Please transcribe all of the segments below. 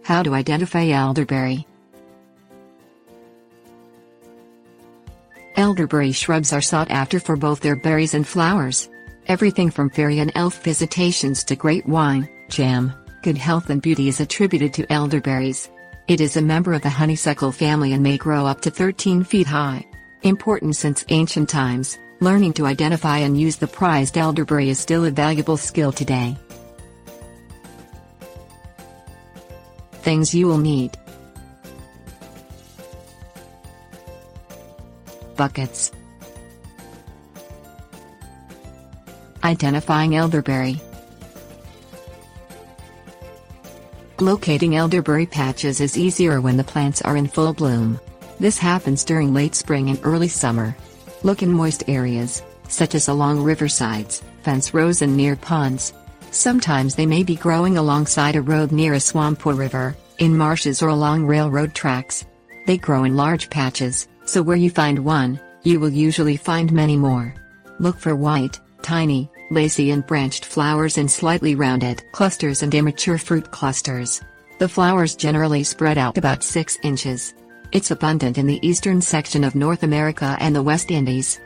How to identify elderberry. Elderberry shrubs are sought after for both their berries and flowers. Everything from fairy and elf visitations to great wine, jam, good health and beauty is attributed to elderberries. It is a member of the honeysuckle family and may grow up to 13 feet high. Important since ancient times, learning to identify and use the prized elderberry is still a valuable skill today. Things you will need: buckets. Identifying elderberry. Locating elderberry patches is easier when the plants are in full bloom. This happens during late spring and early summer. Look in moist areas, such as along riversides, fence rows and near ponds. Sometimes they may be growing alongside a road near a swamp or river, in marshes or along railroad tracks. They grow in large patches, so where you find one, you will usually find many more. Look for white, tiny, lacy and branched flowers in slightly rounded clusters and immature fruit clusters. The flowers generally spread out about 6 inches. It's abundant in the eastern section of North America and the West Indies.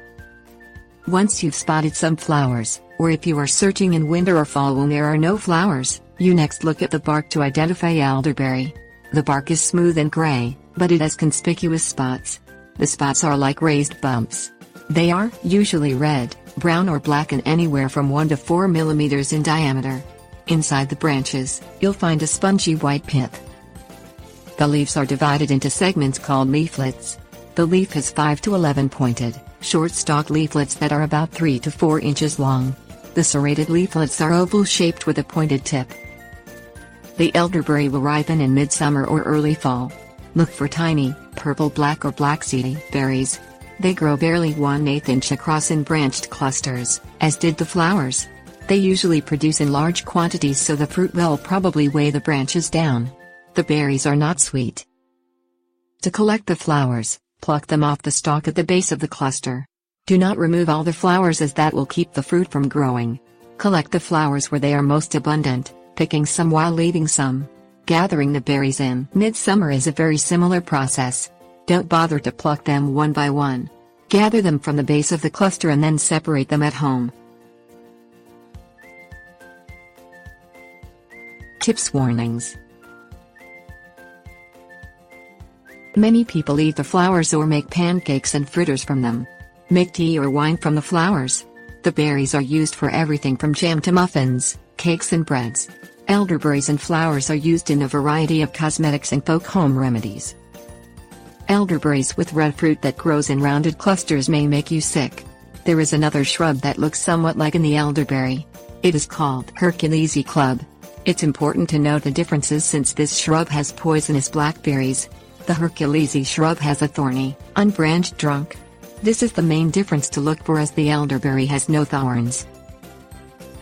Once you've spotted some flowers, or if you are searching in winter or fall when there are no flowers, you next look at the bark to identify elderberry. The bark is smooth and gray, but it has conspicuous spots. The spots are like raised bumps. They are usually red, brown or black and anywhere from 1 to 4 millimeters in diameter. Inside the branches, you'll find a spongy white pith. The leaves are divided into segments called leaflets. The leaf has 5 to 11 pointed, short stalk leaflets that are about 3 to 4 inches long. The serrated leaflets are oval-shaped with a pointed tip. The elderberry will ripen in midsummer or early fall. Look for tiny, purple-black or black-seedy berries. They grow barely 1/8 inch across in branched clusters, as did the flowers. They usually produce in large quantities, so the fruit will probably weigh the branches down. The berries are not sweet. To collect the flowers, pluck them off the stalk at the base of the cluster. Do not remove all the flowers, as that will keep the fruit from growing. Collect the flowers where they are most abundant, picking some while leaving some. Gathering the berries in midsummer is a very similar process. Don't bother to pluck them one by one. Gather them from the base of the cluster and then separate them at home. Tips: warnings. Many people eat the flowers or make pancakes and fritters from them. Make tea or wine from the flowers. The berries are used for everything from jam to muffins, cakes and breads. Elderberries and flowers are used in a variety of cosmetics and folk home remedies. Elderberries with red fruit that grows in rounded clusters may make you sick. There is another shrub that looks somewhat like the elderberry. It is called Herculean club. It's important to note the differences since this shrub has poisonous blackberries. The Herculean shrub has a thorny, unbranched trunk. This is the main difference to look for, as the elderberry has no thorns.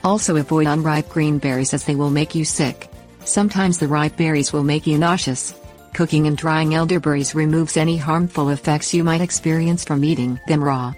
Also avoid unripe green berries, as they will make you sick. Sometimes the ripe berries will make you nauseous. Cooking and drying elderberries removes any harmful effects you might experience from eating them raw.